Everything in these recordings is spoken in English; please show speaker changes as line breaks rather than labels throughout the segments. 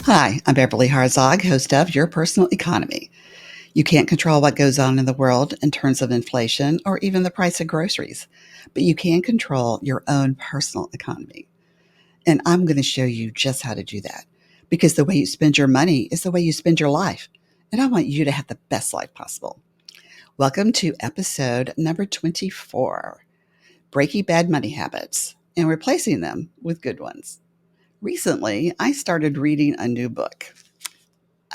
Hi, I'm Beverly Harzog, host of Your Personal Economy. You can't control what goes on in the world in terms of inflation or even the price of groceries, but you can control your own personal economy. And I'm going to show you just how to do that because the way you spend your money is the way you spend your life. And I want you to have the best life possible. Welcome to episode number 24, Breaking Bad Money Habits and Replacing Them with Good Ones. Recently, I started reading a new book,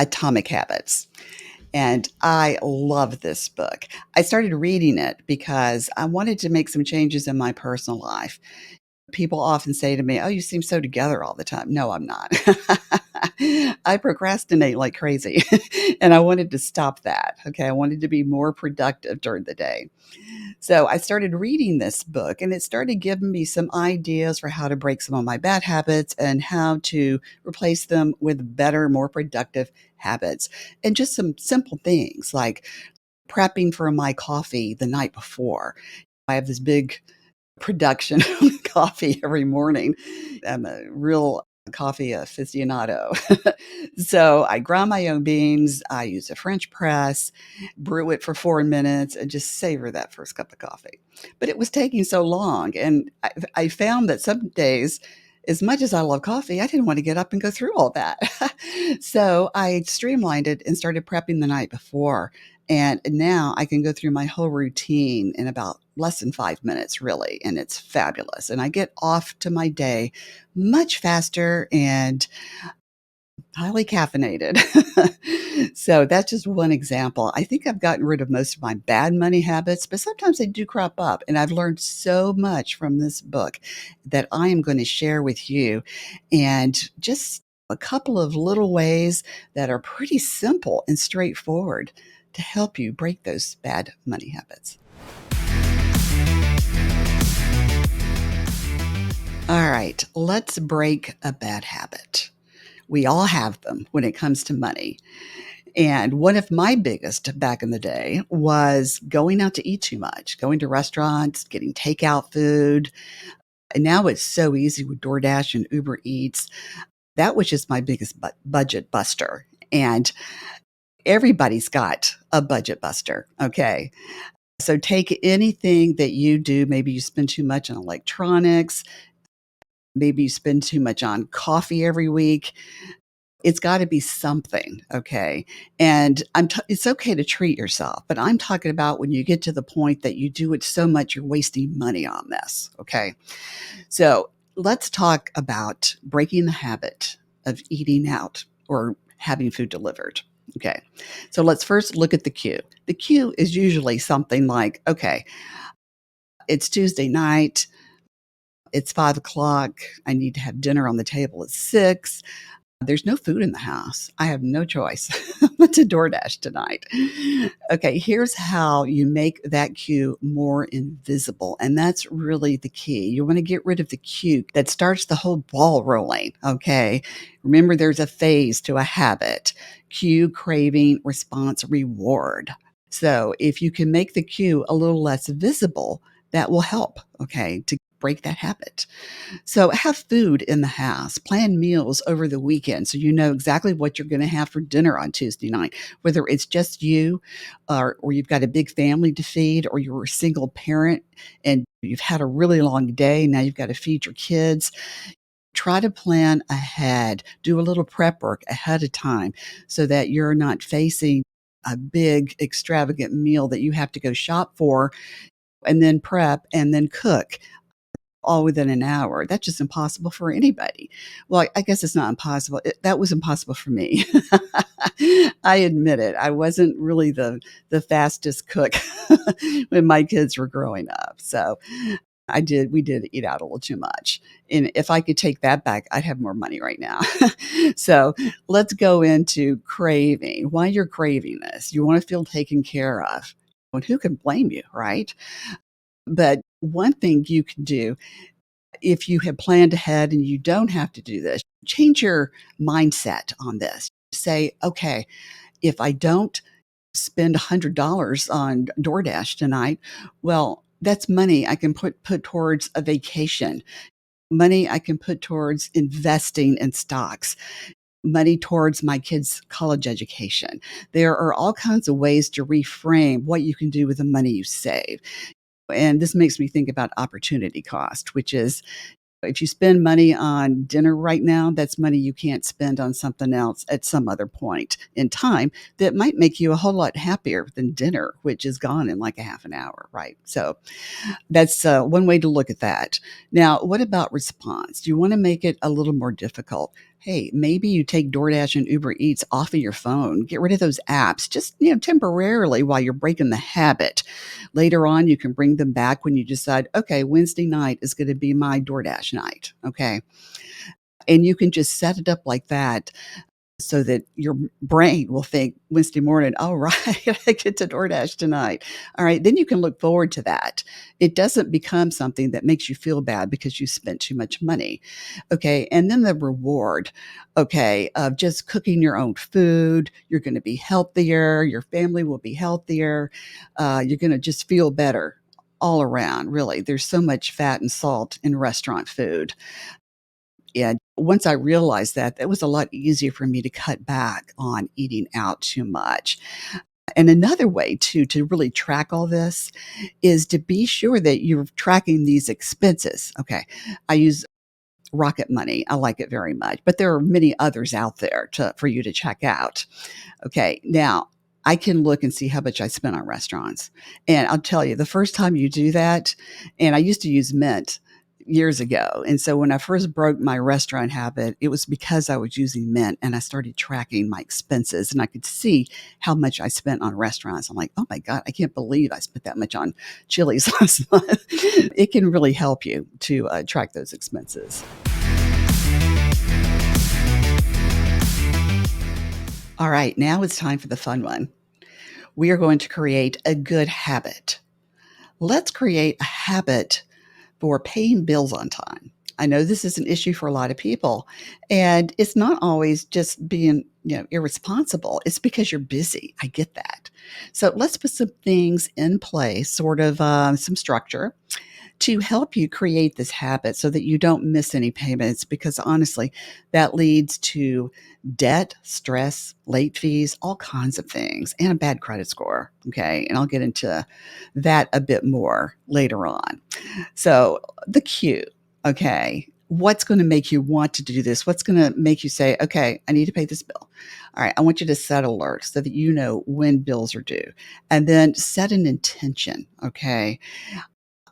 Atomic Habits. And I love this book. I started reading it because I wanted to make some changes in my personal life. People often say to me, "Oh, you seem so together all the time." No, I'm not. I procrastinate like crazy, and I wanted to stop that. Okay. I wanted to be more productive during the day. So I started reading this book, and it started giving me some ideas for how to break some of my bad habits and how to replace them with better, more productive habits. And just some simple things like prepping for my coffee the night before. I have this big production of coffee every morning. I'm a real coffee aficionado. So I grind my own beans. I use a French press, brew it for 4 minutes, and just savor that first cup of coffee. But it was taking so long. And I found that some days, as much as I love coffee, I didn't want to get up and go through all that. So I streamlined it and started prepping the night before. And now I can go through my whole routine in about less than 5 minutes, really. And it's fabulous. And I get off to my day much faster and highly caffeinated. So that's just one example. I think I've gotten rid of most of my bad money habits, but sometimes they do crop up. And I've learned so much from this book that I am going to share with you. And just a couple of little ways that are pretty simple and straightforward to help you break those bad money habits. All right, let's break a bad habit. We all have them when it comes to money. And one of my biggest back in the day was going out to eat too much, going to restaurants, getting takeout food. And now it's so easy with DoorDash and Uber Eats. That was just my biggest budget buster. And everybody's got a budget buster. Okay. So take anything that you do. Maybe you spend too much on electronics. Maybe you spend too much on coffee every week. It's gotta be something, okay? And it's okay to treat yourself, but I'm talking about when you get to the point that you do it so much you're wasting money on this, okay? So, let's talk about breaking the habit of eating out or having food delivered, okay? So, let's first look at the cue. The cue is usually something like, okay, it's Tuesday night, it's 5 o'clock, I need to have dinner on the table at 6. There's no food in the house. I have no choice but to DoorDash tonight. Okay, here's how you make that cue more invisible, and that's really the key. You wanna get rid of the cue that starts the whole ball rolling, okay? Remember, there's a phase to a habit: cue, craving, response, reward. So, if you can make the cue a little less visible, that will help, okay, to break that habit. So have food in the house. Plan meals over the weekend so you know exactly what you're going to have for dinner on Tuesday night, whether it's just you or you've got a big family to feed or you're a single parent and you've had a really long day. Now you've got to feed your kids. Try to plan ahead. Do a little prep work ahead of time so that you're not facing a big extravagant meal that you have to go shop for and then prep and then cook all within an hour. That's just impossible for anybody. Well, I guess it's not impossible. That was impossible for me. I admit it. I wasn't really the fastest cook when my kids were growing up. So we did eat out a little too much. And if I could take that back, I'd have more money right now. So let's go into craving. Why you're craving this? You want to feel taken care of. And who can blame you, right? But one thing you can do if you have planned ahead and you don't have to do this, change your mindset on this. Say, okay, if I don't spend $100 on DoorDash tonight, well, that's money I can put towards a vacation, money I can put towards investing in stocks. money towards my kids' college education. There are all kinds of ways to reframe what you can do with the money you save. And this makes me think about opportunity cost, which is if you spend money on dinner right now, that's money you can't spend on something else at some other point in time that might make you a whole lot happier than dinner, which is gone in like a half an hour, right? So that's one way to look at that. Now, what about response? Do you want to make it a little more difficult? Hey, maybe you take DoorDash and Uber Eats off of your phone. Get rid of those apps, just temporarily while you're breaking the habit. Later on, you can bring them back when you decide, okay, Wednesday night is going to be my DoorDash night. Okay, and you can just set it up like that so that your brain will think Wednesday morning, "All right, I get to DoorDash tonight." All right, then you can look forward to that. It doesn't become something that makes you feel bad because you spent too much money. Okay, and then the reward, okay, of just cooking your own food. You're gonna be healthier, your family will be healthier, you're gonna just feel better all around, really. There's so much fat and salt in restaurant food. And once I realized that, that was a lot easier for me to cut back on eating out too much. And another way to really track all this is to be sure that you're tracking these expenses. Okay. I use Rocket Money. I like it very much, but there are many others out there for you to check out. Okay, now I can look and see how much I spent on restaurants. And I'll tell you, the first time you do that, and I used to use Mint years ago. And so when I first broke my restaurant habit, it was because I was using Mint and I started tracking my expenses and I could see how much I spent on restaurants. I'm like, oh my God, I can't believe I spent that much on Chili's last month. It can really help you to track those expenses. All right, now it's time for the fun one. We are going to create a good habit. Let's create a habit for paying bills on time. I know this is an issue for a lot of people, and it's not always just being, irresponsible. It's because you're busy. I get that. So let's put some things in place, sort of some structure to help you create this habit so that you don't miss any payments because honestly, that leads to debt, stress, late fees, all kinds of things, and a bad credit score. Okay. And I'll get into that a bit more later on. So, the cue, okay. What's going to make you want to do this? What's going to make you say, okay, I need to pay this bill? All right, I want you to set alerts so that you know when bills are due and then set an intention, okay?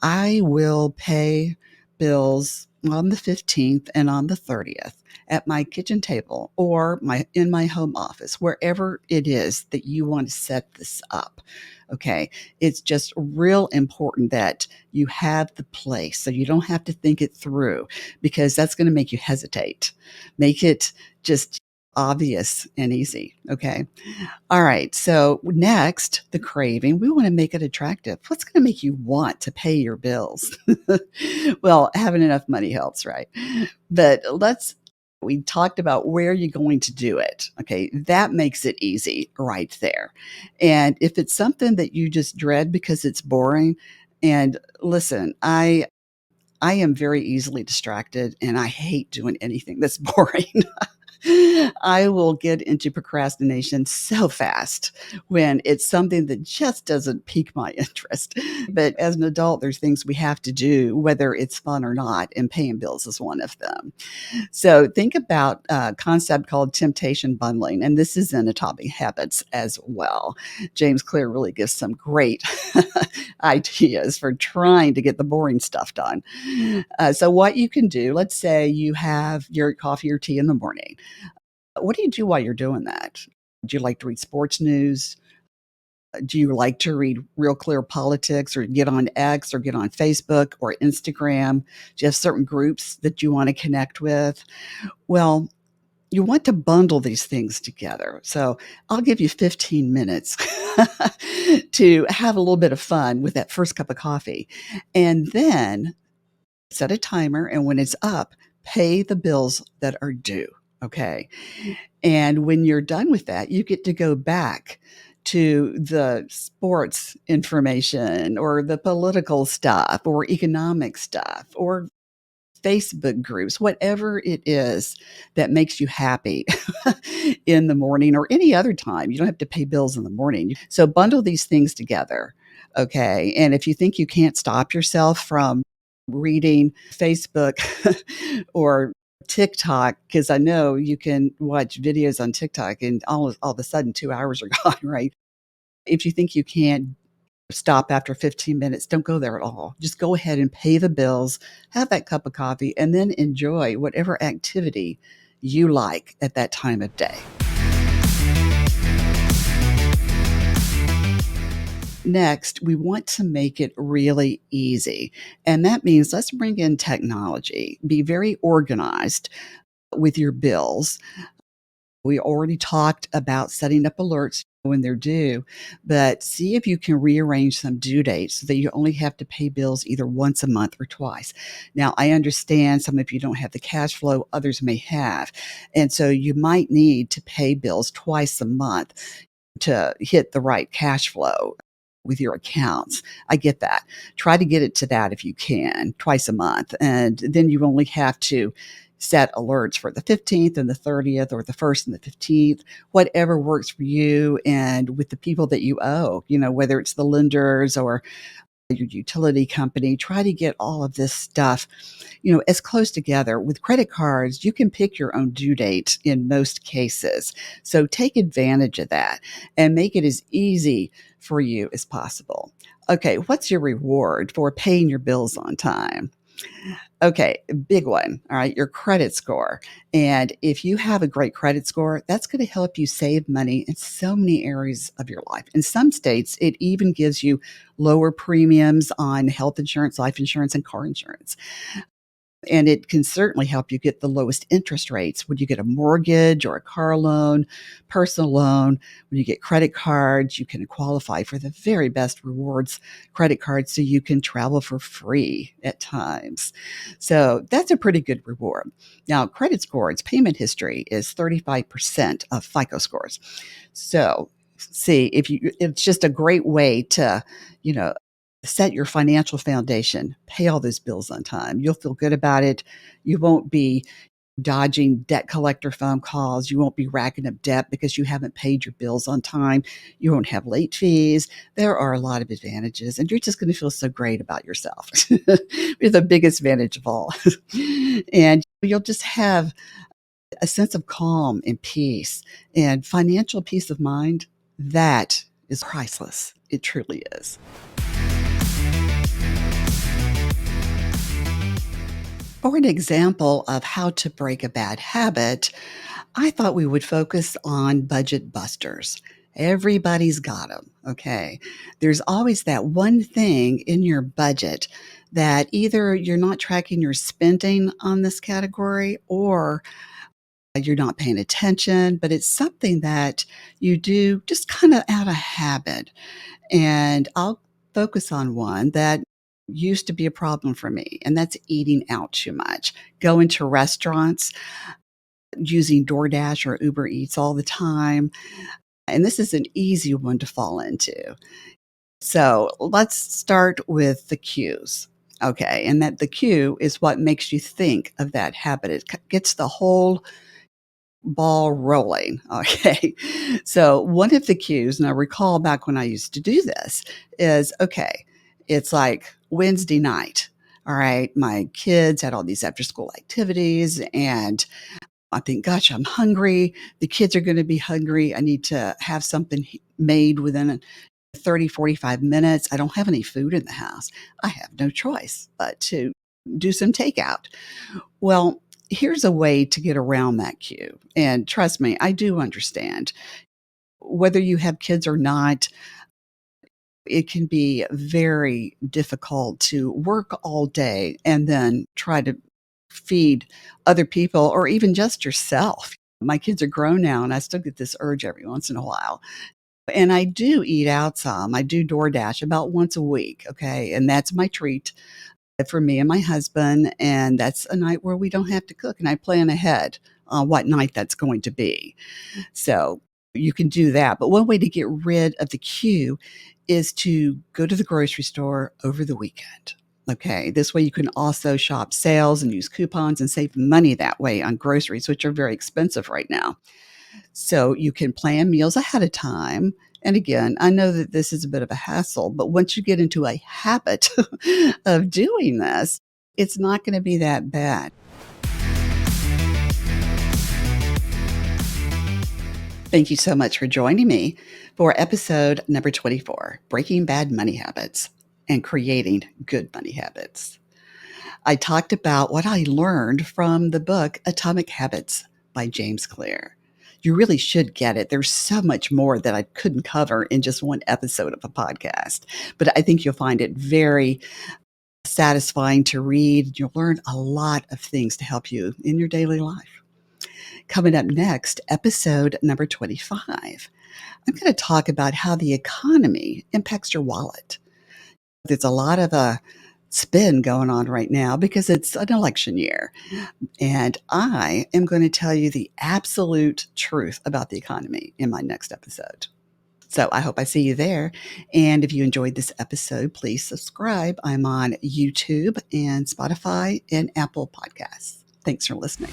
I will pay bills on the 15th and on the 30th at my kitchen table or my home office, wherever it is that you want to set this up. Okay. It's just real important that you have the place so you don't have to think it through because that's going to make you hesitate. Make it just obvious and easy. Okay. All right. So next, the craving. We want to make it attractive. What's going to make you want to pay your bills? Well, having enough money helps, right? But we talked about where you're going to do it. Okay. That makes it easy right there. And if it's something that you just dread because it's boring, and listen, I am very easily distracted and I hate doing anything that's boring. I will get into procrastination so fast when it's something that just doesn't pique my interest. But as an adult, there's things we have to do, whether it's fun or not, and paying bills is one of them. So think about a concept called temptation bundling, and this is in Atomic Habits as well. James Clear really gives some great ideas for trying to get the boring stuff done. So what you can do, let's say you have your coffee or tea in the morning. What do you do while you're doing that? Do you like to read sports news? Do you like to read Real Clear Politics or get on X or get on Facebook or Instagram? Do you have certain groups that you want to connect with? Well, you want to bundle these things together. So I'll give you 15 minutes to have a little bit of fun with that first cup of coffee. And then set a timer. And when it's up, pay the bills that are due. Okay. And when you're done with that, you get to go back to the sports information or the political stuff or economic stuff or Facebook groups, whatever it is that makes you happy in the morning or any other time. You don't have to pay bills in the morning. So bundle these things together. Okay. And if you think you can't stop yourself from reading Facebook or TikTok, because I know you can watch videos on TikTok and all of a sudden 2 hours are gone, right? If you think you can't stop after 15 minutes, don't go there at all. Just go ahead and pay the bills, have that cup of coffee, and then enjoy whatever activity you like at that time of day. Next, we want to make it really easy. And that means let's bring in technology. Be very organized with your bills. We already talked about setting up alerts when they're due, but see if you can rearrange some due dates so that you only have to pay bills either once a month or twice. Now, I understand some of you don't have the cash flow, others may have. And so you might need to pay bills twice a month to hit the right cash flow with your accounts. I get that. Try to get it to that if you can, twice a month. And then you only have to set alerts for the 15th and the 30th or the 1st and the 15th, whatever works for you and with the people that you owe, whether it's the lenders or your utility company. Try to get all of this stuff, as close together. With credit cards, you can pick your own due date in most cases. So take advantage of that and make it as easy for you as possible. Okay, what's your reward for paying your bills on time? Okay, big one. All right, your credit score. And if you have a great credit score, that's going to help you save money in so many areas of your life. In some states, it even gives you lower premiums on health insurance, life insurance, and car insurance. And it can certainly help you get the lowest interest rates when you get a mortgage or a car loan, personal loan. When you get credit cards, you can qualify for the very best rewards credit cards so you can travel for free at times. So that's a pretty good reward. Now, credit scores, payment history is 35% of FICO scores. So see if it's just a great way to, you know, set your financial foundation, pay all those bills on time. You'll feel good about it. You won't be dodging debt collector phone calls. You won't be racking up debt because you haven't paid your bills on time. You won't have late fees. There are a lot of advantages, and you're just going to feel so great about yourself. You're the biggest advantage of all. And you'll just have a sense of calm and peace and financial peace of mind. That is priceless. It truly is. For an example of how to break a bad habit, I thought we would focus on budget busters. Everybody's got them, okay? There's always that one thing in your budget that either you're not tracking your spending on this category or you're not paying attention, but it's something that you do just kind of out of habit. And I'll focus on one that used to be a problem for me, and that's eating out too much. Going to restaurants, using DoorDash or Uber Eats all the time. And this is an easy one to fall into. So let's start with the cues. Okay. And that the cue is what makes you think of that habit. It gets the whole ball rolling. Okay. So one of the cues, and I recall back when I used to do this, is okay, it's like Wednesday night. All right. My kids had all these after school activities, and I think, gosh, I'm hungry. The kids are going to be hungry. I need to have something made within 30, 45 minutes. I don't have any food in the house. I have no choice but to do some takeout. Well, here's a way to get around that cue. And trust me, I do understand. Whether you have kids or not, it can be very difficult to work all day and then try to feed other people or even just yourself. My kids are grown now, and I still get this urge every once in a while. And I do eat out some. I do DoorDash about once a week, okay? And that's my treat for me and my husband, and that's a night where we don't have to cook, and I plan ahead on what night that's going to be. So you can do that. But one way to get rid of the queue is to go to the grocery store over the weekend. Okay, this way you can also shop sales and use coupons and save money that way on groceries, which are very expensive right now. So you can plan meals ahead of time. And again, I know that this is a bit of a hassle, but once you get into a habit of doing this, it's not going to be that bad. Thank you so much for joining me for episode number 24, Breaking Bad Money Habits and Creating Good Money Habits. I talked about what I learned from the book Atomic Habits by James Clear. You really should get it. There's so much more that I couldn't cover in just one episode of a podcast, but I think you'll find it very satisfying to read. You'll learn a lot of things to help you in your daily life. Coming up next, episode number 25. I'm going to talk about how the economy impacts your wallet. There's a lot of spin going on right now because it's an election year. And I am going to tell you the absolute truth about the economy in my next episode. So I hope I see you there. And if you enjoyed this episode, please subscribe. I'm on YouTube and Spotify and Apple Podcasts. Thanks for listening.